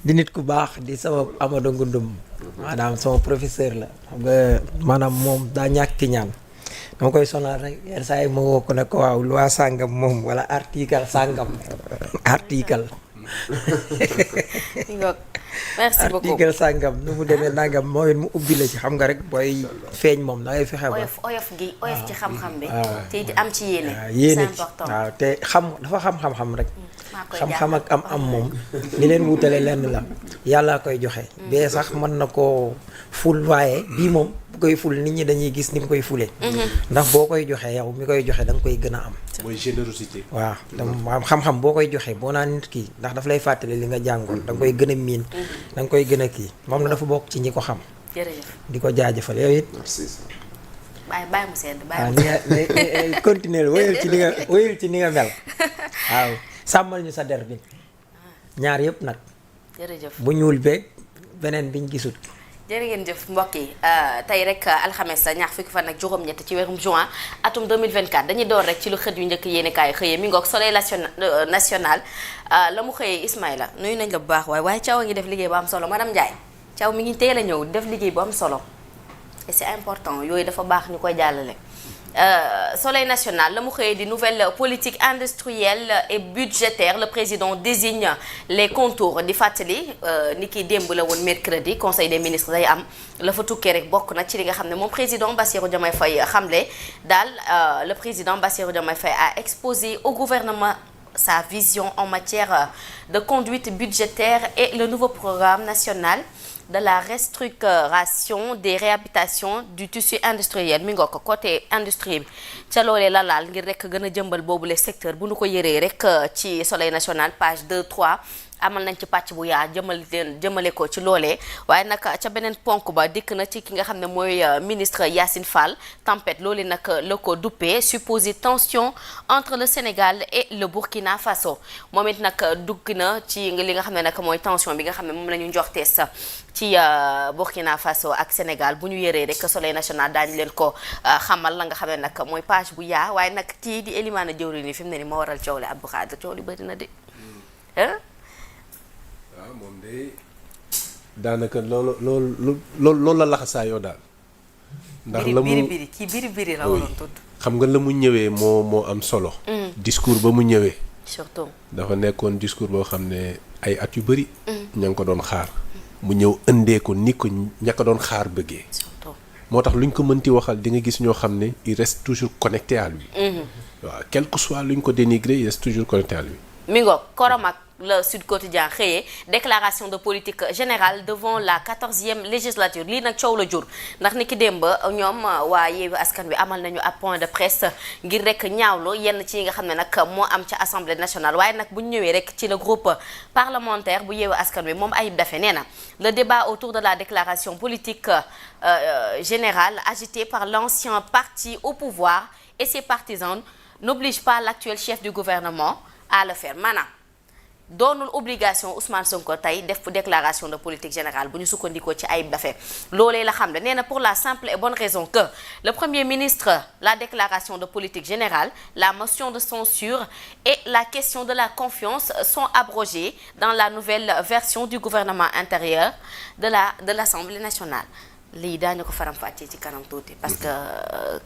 di nit ku baax di sama Amadou Ngundum maanaam sama professeur la xam nga maanaam moom daa ñàkk ki ñaan dama koy sonal rek yenn saa yi ma woo ko ne ko waaw loi sàngam moom wala article sàngam article merci beaucoup article sàngam nu mu demee nangam mooy mu ubbi la ci xam nga rek booy feeñ moom da ngay fexe ba oyof ci xam-xam bi te am ci yéene yéene c'est important waaw te dafa xam-xam rek xam-xam ak am moom li leen wutale lenn la yàllaa koy joxe bee sax mën na koo ful waaye bii moom bu koy ful nit ñi dañuy gis ni mu koy fule ndax boo koy joxe yow mi koy joxe da nga koy gën a am mooy générosité. waaw am xam-xam boo koy joxe boo naan nit ki ndax daf lay fàttali li nga jàngoon da nga koy gën a miin da nga koy gën a kii moom na dafa bokk ci ñi ko xam jërëjëf di ko jaajëfal yow it bàyyi mu sedd waaw ni nga continuer wéyal ci ni nga mel waaw sàmmal ñu sa der bi ñaar yëpp nag jërëjëf bu ñuul beeg beneen biñ gisut jërë ngeen jëf mbokk yi tey rek alxames la ñaar fukki fan ak juróom-ñett ci weerum juin atum 2024 dañuy door rek ci lu xët yu njëkk yéeni kaay xëyee mi ngoog soleil national la mu xëyee Ismaïla nuyu nañ la bu baax waaye Thiaw a ngi def liggéey bu am solo madame Ndiaye Thiaw mi ngi teel a ñëw def liggéey bu am solo et c'est important yooyu dafa baax ñu koy jàllale soleil national la mu xëyee di nouvelle politique industrielle et budgétaire le président désigne les contours di fàttali ni ki démb la woon mercredi conseil des ministres day am la fa tukkee rek bokk na ci li nga xam ne moom président Bassirou Diomaye Faye xamle daal le président Bassirou Diomaye Faye a exposé au gouvernement sa vision en matière de conduite budgétaire et le nouveau programme national de la restructuration des réhabilitations du tissu industriel mi nga ko côté industrie bi ca loolee la laal ngir rek gën a jëmbal boobu le secteur bu nu ko yëree rek ci soleil national page 2-3 amal nañ ci pàcc bu yaa jëmale ko ci loolee waaye nag ca beneen ponk ba dikk na ci ki nga xam ne mooy ministre Yacine Fall tempête loolu nag la ko duppee supposée tension entre le Sénégal et le Burkina Faso moom it nag dugg na ci li nga xam ne nag mooy tension bi nga xam ne moom la ñu njortees ci Burkina Faso ak Sénégal bu ñu yëree rek soleil national daañu leen ko xamal la nga xam ne nag mooy page bu yaa waaye nag kii di Elimane Diawri ni fi mu ne ni moo waral coow li Abdou Khadre coow li bëri na de waaw moom de daanaka loolu la laxasaayoo daal. ndax la mu biri la waroon tudd. xam nga la mu ñëwee moo am solo. discours ba mu ñëwee. surtout dafa nekkoon discours boo xam ne ay at yu bëri. ña ngi ko doon xaar. mu ñëw ëndee ko ni ko ña ko doon xaar bëggee. surtout moo tax luñ ko mënti waxal di nga gis ñoo xam ne il reste toujours connecté à lui. waaw quel que soit luñ ko dénigré il reste toujours connecté à lui. mi ngoog Koromak le Sud Quotidien xëyee déclaration de politique générale devant la 14e législature lii nag coow la jur ndax ni ki démb ñoom waa Yewwi Askan Wi amal nañu ab point de presse ngir rek ñaawlu yenn ci yi nga xam ne nag moo am ca assemblée nationale waaye nag bu ñu ñëwee rek ci le groupe parlementaire bu Yewwi Askan Wi moom Ayib Daffé nee na le débat autour de la déclaration politique générale agitée par l'ancien parti au pouvoir et ses partisans n'oblige pas l'actuel chef du gouvernement à le faire maanaam doonul obligation Ousmane Sonko tey def déclaration de politique générale bu ñu sukkandikoo ci Ayib Daffé loolee la xam ne nee na pour la simple et bonne raison que le premier ministre la déclaration de politique générale la motion de censure et la question de la confiance sont abrogées dans la nouvelle version du gouvernement intérieur de l'Assemblée nationale lii daañu ko faram-fàccee ci kanam tuuti parce que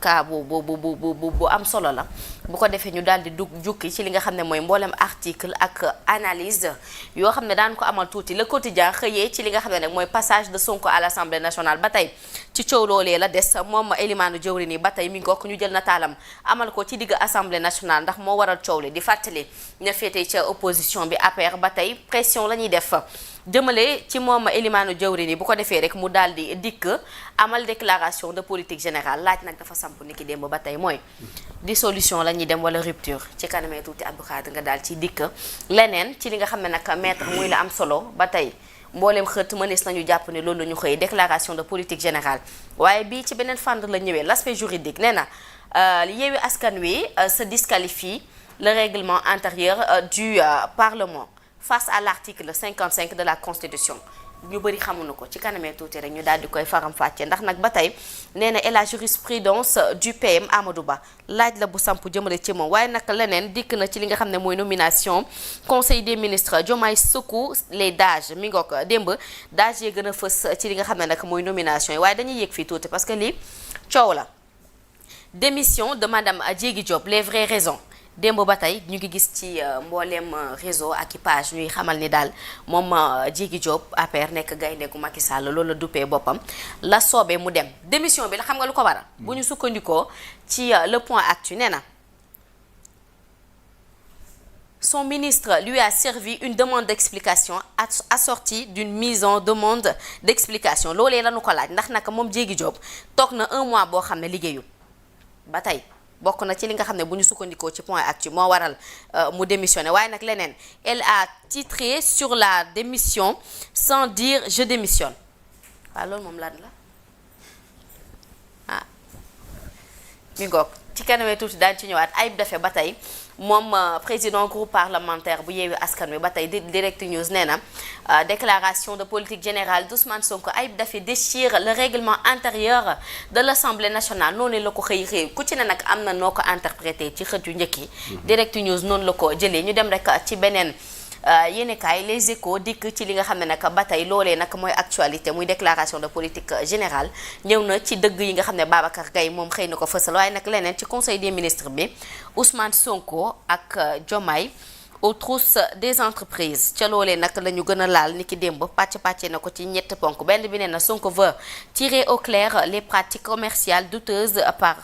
cas bu am solo la bu ko defee ñu daal di jukki ci li nga xam ne mooy mboolem article ak analyse yoo xam ne daan ko amal tuuti le quotidien xëyee ci li nga xam ne nag mooy passage de Sonko à l'Assemblée nationale ba tey ci coow loolee la des moom Elimane Diawri nii ba tey mi ngokk ñu jël nataalam amal ko ci digg Assemblée nationale ndax moo waral coow li di fàttali ña féete ca opposition bi APR ba tey pression la ñuy def jëmale ci moom Elimane Diawri ni bu ko defee rek mu daal di dikk amal déclaration de politique générale laaj nag dafa samp ni ki démb ba tey mooy dissolution la ñuy dem wala rupture ci kanamee tuuti Abdou Khadre nga daal ci dikk leneen ci li nga xam ne nag maître muy la am solo ba tey mbooleem xët mënees nañu jàpp ne loolu la ñu xëy déclaration de politique générale waaye bii ci beneen fànn la ñëwee l'aspect juridique nee na Yewwi Askan Wi se disqualifie le règlement intérieur du Parlement face à l'article 55 de la Constitution ñu bëri xamuñu ko ci kanamee tuuti rek ñu daal di koy faram-fàccee ndax nag ba tey nee na et la jurisprudence du PM Amadou Ba laaj la bu samp jëmale ci moom waaye nag leneen dikk na ci li nga xam ne mooy nomination conseil des ministres Diomaye secoue les DAGE mi ngoog démb DAGE yee gën a fës ci li nga xam ne nag mooy nomination yi waaye dañuy yéeg fii tuuti parce que lii coow la démission de madame Diégui Diop les vraies raisons démb ba tey ñu ngi gis ci mbooleem réseau ak i page ñuy xamal ni daal moom Diégui Diop APR nekk gaynde gu Macky Sall loolu la duppee boppam la soobee mu dem démission bi la xam nga lu ko waral bu ñu sukkandikoo ci le point actu nee na son ministre lui a servi une demande d'explication assortie d'une mise en demande d'explication loolee lañu ko laaj ndax naka moom Diégui Diop toog na 1 mois boo xam ne liggéeyul ba tey bokk na ci li nga xam ne bu ñu sukkandikoo ci point actu moo waral mu démissionné waaye nag leneen elle a titré sur la démission sans dire je démissionne waaw loolu moom lan la ah mi ngoog ci kanamee tuuti daañu ci ñëwaat Ayib Daffé ba tey moom président groupe parlementaire bu Yewwi Askan Wi ba tey Direct News nee na déclaration de politique générale d'Ousmane Sonko Ayib Daffé déchire le règlement intérieur de l'Assemblée nationale noonu la ko xëy ku ci ne nag am na noo ko interprété ci xët yu njëkk yi Direct News noonu la ko jëlee ñu dem rek ci beneen yéenekaay Les Échos dikk ci li nga xam ne nag ba tey loolee nag mooy actualité muy déclaration de politique générale ñëw na ci dëgg yi nga xam ne Babacar Gaye moom xëy na ko fësal waaye nag leneen ci conseil des ministres bi Ousmane Sonko ak Diomaye aux trousses des entreprises ca loolee nag la ñu gën a laal ni ki démb pàcc na ko ci ñett ponk benn bi nee na Sonko veut tirer au clair les pratiques commerciales douteuses par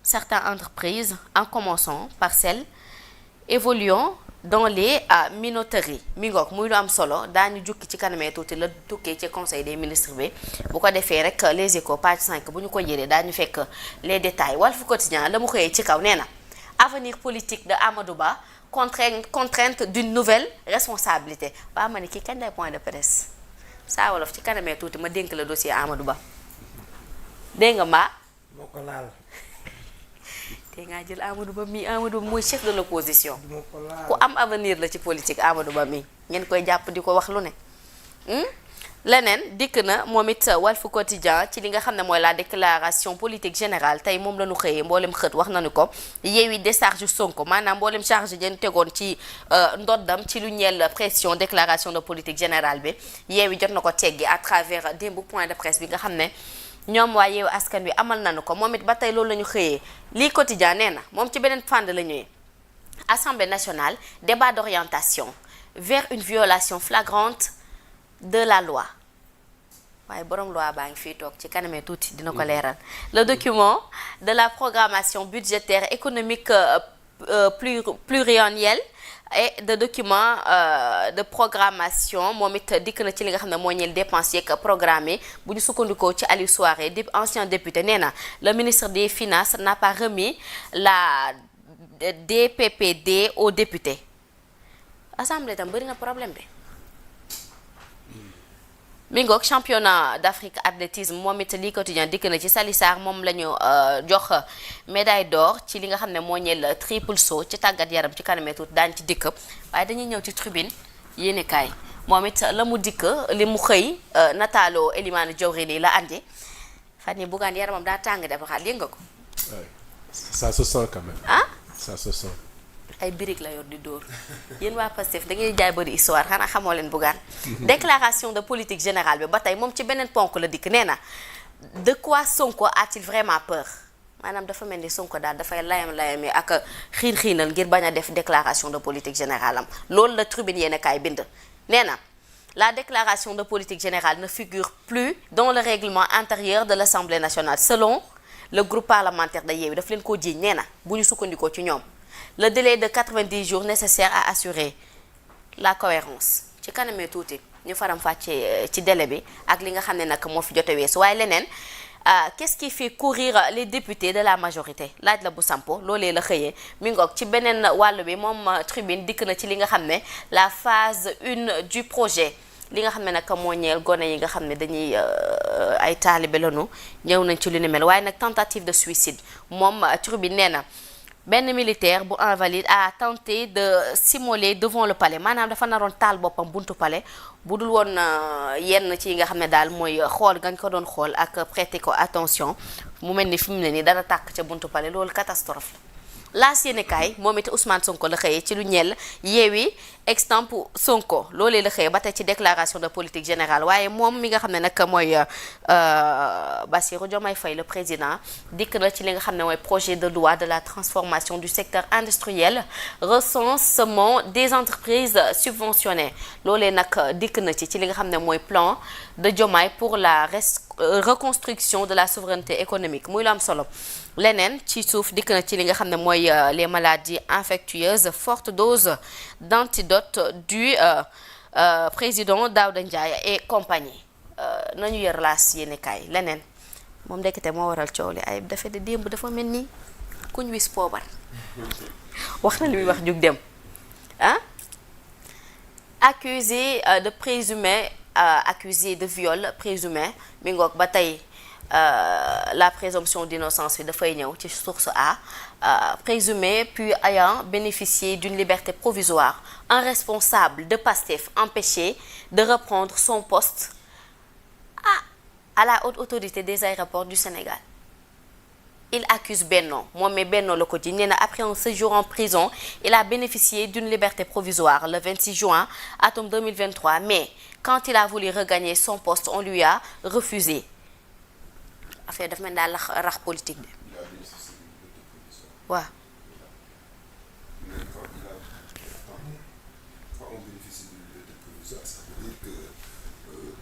certaines entreprises en commençant par celles évoluant dans les minoteries mi ngoog muy lu am solo daañu jukki ci kanamee tuuti la tukkee ci conseil des ministres bi bu ko defee rek les Échos page 5 bu ñu ko jëlee daañu fekk les détails Walf Quotidien la mu xëyee ci kaw nee na avenir politique de Amadou Ba contrainte d'une nouvelle responsabilité ba ma ne kii kañ lay point de presse saa wolof ci kanamee tuuti ma dénk la dossier Amadou Ba dégg nga mbaa moo ko laal te ngaa jël Amadou Ba mi Amadou Ba mooy chef de l'opposition moo ko laal ku am avenir la ci politique Amadou Ba mi ngeen koy jàpp di ko wax lu ne leneen dikk na moom it Walf Quotidien ci li nga xam ne mooy la déclaration politique générale tey moom la ñu xëyee mboolem xët wax nañu ko Yewwi décharge Sonko maanaam mboolem charge jën tegoon ci ndoddam ci lu ñeel pression déclaration de politique générale bi Yewwi jot na ko teggi à travers démb point de presse bi nga xam ne ñoom waa Yewwi Askan Wi amal nañu ko moom it ba tey loolu la ñu xëyee lii Quotidien nee na moom ci beneen fànn la ñëwee Assemblée nationale débat d'orientation vers une violation flagrante de la loi waaye borom loi baa ngi fii toog ci kanamee tuuti dina ko leeral le document de la programmation budgétaire économique pluriannuelle et de document de programmation moom it dikk na ci li nga xam ne moo ñeel dépenses yeeg programme bu ñu sukkandikoo ci Aliou Souaré di ancien député nee na le ministre des finances n'a pas remis la DPPD aux députés assemblée tam bëri na problème de mi ngoog championnat d'Afrique athlétisme moom it lii Quotidien dikk na ci Sali Sarr moom la ñu jox médaille d'or ci li nga xam ne moo ñeel triple saut ci tàggat yaram ci kanamee tuuti daañu ci dikk waaye dañuy ñëw ci tribune yéenekaay moom it la mu dikk li mu xëy nataaloo Elimane Diawrigne la andi fan yi buggaan yaramam daa tàng dafa xaal yëg nga ko. ça se sent quand même. ah ça se sent. ay birig la yor di dóor yéen waa Pastef da ngay jaay bëri histoire xanaa xamoo leen buggaan déclaration de politique générale bi ba tey moom ci beneen ponk la dikk nee na de quoi Sonko a-t-il vraiment peur maanaam dafa mel ni Sonko daal dafay layam-layam yi ak xiin-xiinal ngir bañ a def déclaration de politique générale am loolu la tribune yéen a kaay bind nee na la déclaration de politique générale ne figure plus dans le règlement intérieur de l'Assemblée nationale selon le groupe parlementaire de Yewwi daf leen koo jiiñ nee na bu ñu sukkandikoo ci ñoom le délai de 90 jours nécessaire à assurer la cohérence ci kanamee tuuti ñu faram fàccee ci délai bi ak li nga xam ne nag moo fi jote weesu waaye leneen qu'est-ce qui fait courir les députés de la majorité laaj la bu sampo loolee la xëyee mi ngoog ci beneen wàll bi moom tribune dikk na ci li nga xam ne la phase 1 du projet li nga xam ne nag moo ñeel gone yi nga xam ne dañuy ay taalibe lañu ñëw nañ ci lu ni mel waaye nag tentative de suicide moom tribune nee na benn militaire bu invalide a tenté de s'immoler devant le palais maanaam dafa naroon taal boppam buntu palais bu dul woon yenn ci yi nga xam ne daal mooy xool gañ ko doon xool ak prêter ko attention mu mel ni fi mu ne nii dara tàkk ca buntu palais loolu catastrophe la yéenekaay moom it Ousmane Sonko la xëyee ci lu ñeel Yewwi extemple Sonko loolee la xëyee ba tey ci déclaration de politique générale waaye moom mi nga xam ne nag mooy Bassirou Diomaye Faye le président dikk na ci li nga xam ne mooy projet de loi de la transformation du secteur industriel recensement des entreprises subventionnées loolee nag dikk na ci li nga xam ne mooy plan de Diomaye pour la reconstruction de la souveraineté économique muy lu am solo leneen ci suuf dikk na ci li nga xam ne mooy les maladies infectieuses forte dose d'antidote du président Daouda Ndiaye et compagnie nañu yor laas yéenekaay leneen moom ndekete moo waral coow li ay dafa de démb dafa mel ni kuñ wis poobar wax na li muy wax jug dem ah accusé de présumé accusé de viol présumé mi ngoog ba tey la présomption d'innocence bi dafay ñëw ci source A présumé puis ayant bénéficié d'une liberté provisoire un responsable de Pastef empêché de reprendre son poste à la haute autorité des aéroports du Sénégal il accuse Benno moom mais Benno la ko ji nee na après un séjour en prison il a bénéficié d'une liberté provisoire le 26 juin atum 2023 mais quand il a voulu regagner son poste on lui a refusé affaire dafa mel daal rax politique bi waaw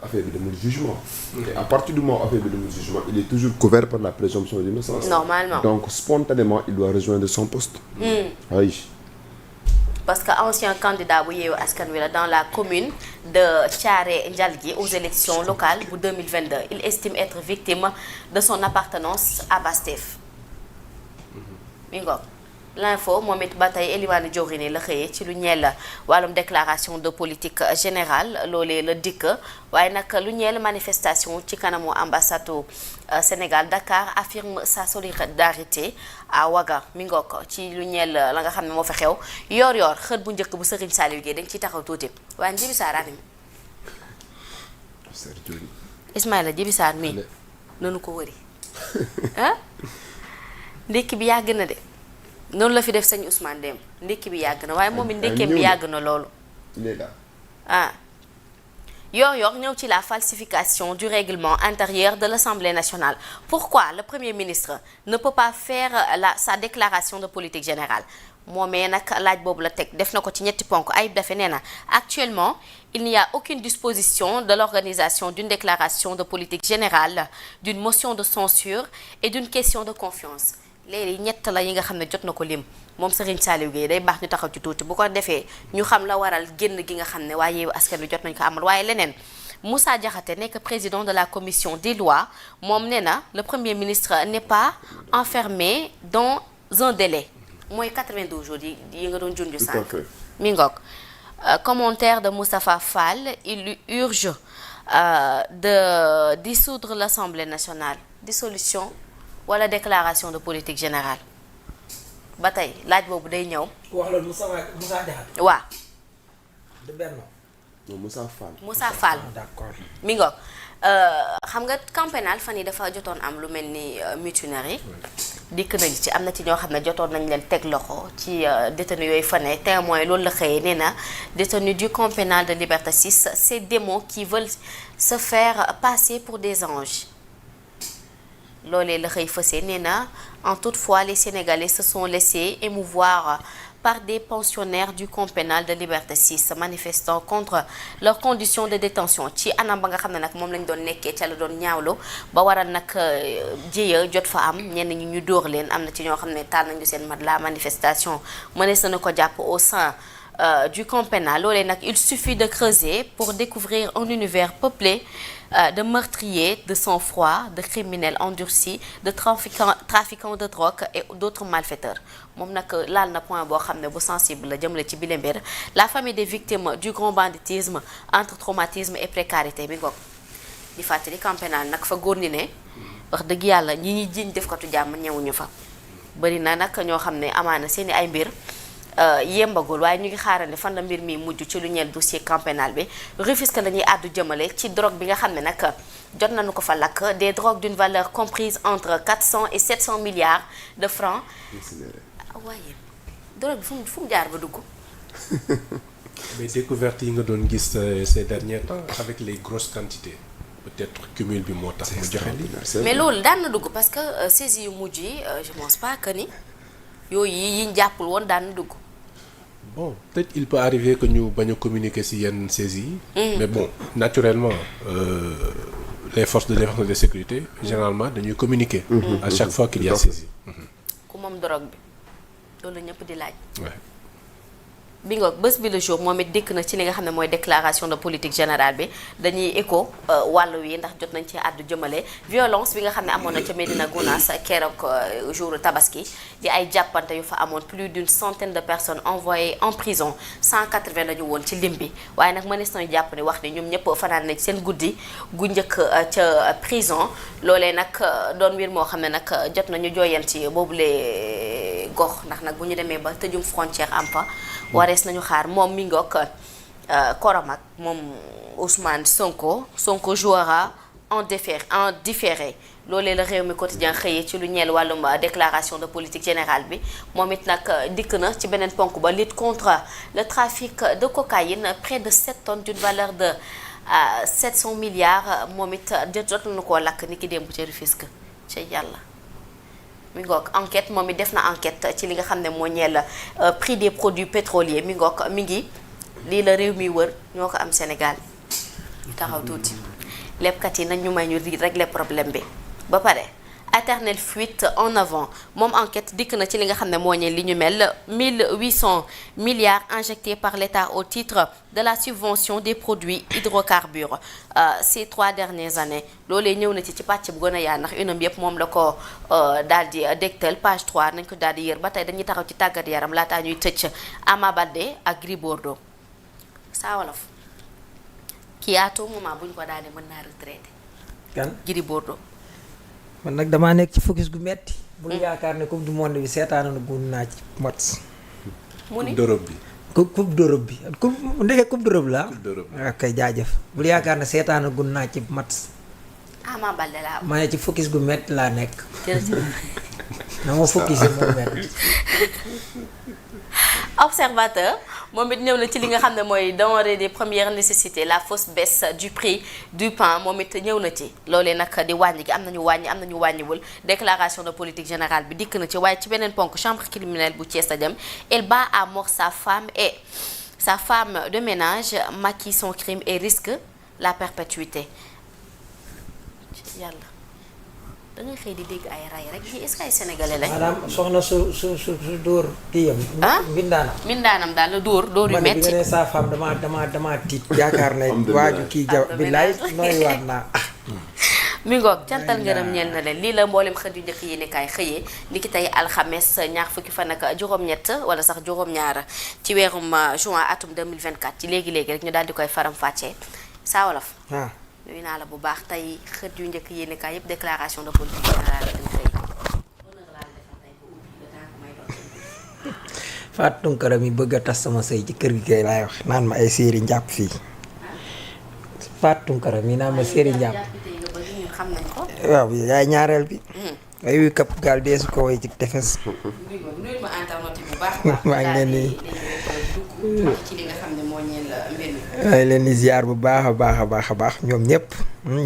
affaire bi demul jugement. Et à partir du moment où affaire bi demul jugement il est toujours couvert par la présomption d'innocence. Normalement. Donc spontanément il doit rejoindre son poste. Oui. Parce que ancien candidat bu Yewwi Askan Wi la dans la commune de Thiaré-Ndialgui aux élections locales bu 2022 il estime être victime de son appartenance à Pastef. mi ngoog l'info moom it ba tey Elimane Diorine la xëyee ci lu ñeel wàllum déclaration de politique générale loolee la dikk waaye nag lu ñeel manifestation ci kanamu ambassade Sénégal Dakar affirme sa solidarité à Ouaga mi ngoog ci lu ñeel la nga xam ne moo fa xew yor xët bu njëkk bu Serigne Saliou Guèye dañ ciy taxaw tuuti waaye Djibi Sarr anim Ismaïla Djibi Sarr mii nanu ko wëri ah ndekki bi yàgg na de noonu la fi def sëñ Ousmane Dem ndekki bi yàgg na waaye moom it ndekkeem bi yàgg na loolu yor ñëw ci la falsification du règlement intérieur de l'Assemblée nationale pourquoi le Premier ministre ne peut pas faire sa déclaration de politique générale moomee nag laaj boobu la teg def na ko ci ñetti ponk Ayib Daffé nee na actuellement il n'y a aucune disposition de l'organisation d'une déclaration de politique générale d'une motion de censure et d'une question de confiance léegi ñett la yi nga xam ne jot na ko lim moom Serigne Saliou Guèye day baax ñu taxaw ci tuuti bu ko defee ñu xam la waral génn gi nga xam ne waaye Yewwi Askan Wi jot nañ ko amal waaye leneen Moussa Diakhaté nekk président de la commission des lois moom nee na le Premier ministre n'est pas enfermé dans un délai mooy 92 jours yi nga doon junj sànq mi ngoog commentaire de Moustapha Fall il urge de dissoudre l'Assemblée nationale dissolution wala déclaration de politique générale ba tey laaj boobu day ñëw. wax loolu Moussa Diakhaté. waaw. de Benno. non Moussa Fall. d'accord. mi ngoog xam nga camp pénal fan yi dafa jotoon am lu mel ni mutinerie dikk nañ ci am na ci ñoo xam ne jotoon nañ leen teg loxo ci détenu yooyu fa ne témoin loolu la xëyee nee na détenu du camp pénal de Liberté 6 ces démons qui veulent se faire passer pour des anges. loolee la xëy fësee nee na en toutefois les Sénégalais se sont laissés émouvoir par des pensionnaires du camp pénal de Liberté 6 manifestant contre leurs conditions de détention ci anam ba nga xam ne nag moom lañ doon nekkee ca la doon ñaawlu ba waral nag jéya jot fa am ñenn ñi ñu dóor leen am na ci ñoo xam ne taal nañu seen mat la manifestation mënees na ko jàpp au sein du camp pénal loolee nag il suffit de creuser pour découvrir un univers peuplé de meurtriers de sang-froid de criminels endurcis de trafiquants de drogue et d'autres malfaiteurs moom nag laal na point boo xam ne bu sensible la jëmale ci bile mbir la famille des victimes du grand banditisme entre traumatisme et précarité bi ngoog di fàttali camp pénal nag fa góor ni ne wax dëgg yàlla ñi ñuy jiñ def katu jàmm ñëwuñu fa bëri na nag ñoo xam ne amaana seeni ay mbir yembagul waaye ñu ngi xaarandi fan la mbir mi mujj ci lu ñeel dossier camp pénal bi. Rufisque la ñuy àddu jëmale ci drogue bi nga xam ne nag jot nañu ko fa lakk des drogues d'une valeur comprise entre 400 et 700 milliards de francs. waaye drogue bi fu mu jaar ba dugg. mais découverte yi nga doon gis ces derniers temps avec les grosses quantités peut-être cumul bi moo tax mu joxe li mais loolu daan na dugg parce que saisies yu mujj yi je pense pas que ni yooyu yi ñu jàppul woon daan na dugg. bon peut-être il peut arriver que ñu bañ a communiquer ci yenn saisies yi. mais bon naturellement les forces de défense et de sécurité généralement dañuy communiquer. à chaque fois qu'il y a saisie. ku moom drogue bi loolu la ñëpp di laaj. bi nga bés bi le jour moom it dikk na ci li nga xam ne mooy déclaration de politique générale bi dañuy écho wàllu wi ndax jot nañ ci àddu jëmale violence bi nga xam ne amoon na ca Médina Gounass keroog jour tabaski di ay jàppante yu fa amoon plus d'une centaine de personnes envoyées en prison 180 lañu woon ci lim bi waaye nag mënees nañu jàpp ne wax ni ñoom ñëpp fanaan nañ seen guddi gu njëkk ca prison loolee nag doon mbir moo xam ne nag jot nañu jooyanti boobule gox ndax nag bu ñu demee ba tëjum frontière am fa warees nañu xaar moom mi ngoog Koromak moom Ousmane Sonko jouera en différé loolee la Rewmi Quotidien xëyee ci lu ñeel wàllum déclaration de politique générale bi moom it nag dikk na ci beneen ponk ba lutte contre le trafic de cocaïne près de 7 tonnes d'une valeur de 700 milliards moom it jot nañu koo lakk ni ki démb ci Rufisque ci yàlla mi ngoog enquête moom it def na enquête ci li nga xam ne moo ñeel prix des produits pétroliers mi ngoog mi ngi lii la réew mi wër ñoo ko am Sénégal ñu taxaw tuuti lebkat yi nañ ñu may ñu régler problème bi ba pare éternelle fuite en avant moom enquête dikk na ci li nga xam ne moo ñeel li ñu mel 1800 milliards injectés par l'État au titre de la subvention des produits hydrocarbures ces 3 dernières années loolee ñëw na ci pàcc bu gën a yaa ndax unam yëpp moom la ko daal di dégtal page 3 nañ ko daal di yër ba tey dañuy taxaw ci tàggat yaram laataa ñuy tëj Ama Baldé ak Gris Bordeaux saa wolof kii à tout moment bu ñu ko daal di mën naa retraité kan Gris Bordeaux man nag damaa nekk ci focus gu metti bul yaakaar ne coupe du monde bi seetaana na gun naa ci match mu ni d'Europe bi coupe d'Europe bi ndeke coupe d'Europe la d'Europe ok jaajëf bul yaakaar ne seetaana gun naa ci match Ama Baldé laa maa ne ci focus gu metti laa nekk jërëjëf na ma focus moo metti observateur moom it ñëw na ci li nga xam ne mooy denrée des premières nécessités la fausse baisse du prix du pain moom it ñëw na ci loolee nag di wàññi gi am nañu wàññiwul déclaration de politique générale bi dikk na ci waaye ci beneen ponk chambre criminelle bu Thiès a dem elle bat à mort sa femme de ménage maquille son crime et risque la perpétuité yàlla da ngay xëy di dégg ay ray rek ñii est-ce que ay sénégalais lañ. maanaam soxna su dóor kii yam. mindaanam daal la dóor yu metti. man bi nga ne sa femme dama tiit. yaakaar ne waaju kii ja billaay nooy waat naa. mi ngoog cantal ngërëm ñeel na leen lii la mboolem xët yu njëkk yi ne kaay xëyee li ki tey alxames ñaar fukki fan ak juróom-ñett wala sax juróom-ñaar ci weerum juin atum 2024 ci léegi rek ñu daal di koy faram fàccee saa wolof. nuyu naa la bu baax tey xët yu njëkk yéen kaay yëpp déclaration de politique générale dañ xëy Fatou Tunkara mi bëgg a tas sama sëy ci kër gi kay laay wax naan ma ay séeri njàpp fii Fatou Tunkara mi naan ma séeri njàpp xam nañ ko waaw yaay ñaareel bi ay wi kap gaal deesu ko way ci tefes maa ngi leen di ci li nga xam ne moo ñeel mbir mi ay leen di ziar bu baax a baax ñoom ñëpp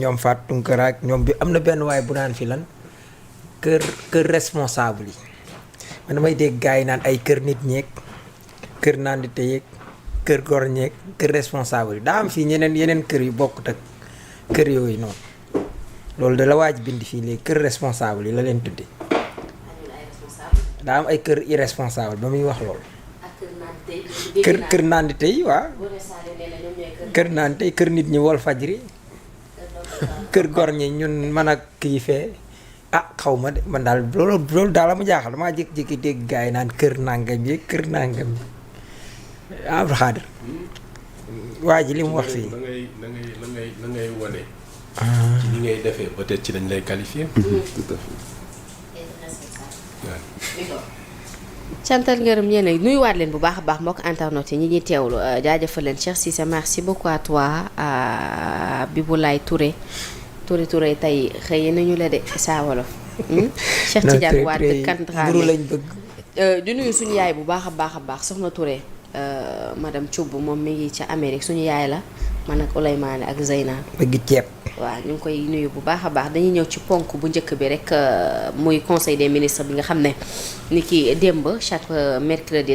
ñoom Fatou Tunkara ak ñoom bi am na benn waay bu naan fi lan kër responsable yi man damay dégg gars yi naan ay kër nit ñeeg kër nandite yeeg kër gor ñeeg kër responsable yi daa am fii yeneen kër yu bokkut ak kër yooyu noonu loolu da la waaj bind fii léegi kër responsable yi la leen tudde daa am ay kër irresponsable ba muy wax loolu kër nandite yi waaw kër nandite kër nit ñi wol fajri kër gor ñi ñun man ak kii fee xaw ma de man daal loolu daal la ma jaaxal damaa jékki-jékki dégg gars yi naan kër nangam yi kër nangam yi Abdou Khadir waa ji li mu wax fii. la ngay wane. ci li ngay defee peut-être ci dañ lay qualifier. Tout à fait. cantal ngërëm ñeen nag nuyuwaat leen bu baax a baax mbokk internet yi ñi ñuy teewlu jaajëfal leen Cheikh Cissé merci beaucoup à toi Biboulaye Touré tey xëy nañu la de saa wolof. Cheikh Tidiane Wade Kantraane lañ bëgg. di nuyu suñu yaay bu baax a baax soxna Touré madame Thioub moom mi ngi ca Amérique suñu yaay la man ak Ouleymane ak Zeyna. bëgg ceeb. waaw ñu ngi koy nuyu bu baax a baax dañuy ñëw ci ponk bu njëkk bi rek muy conseil des ministres bi nga xam ne ni ki démb chaque mercredi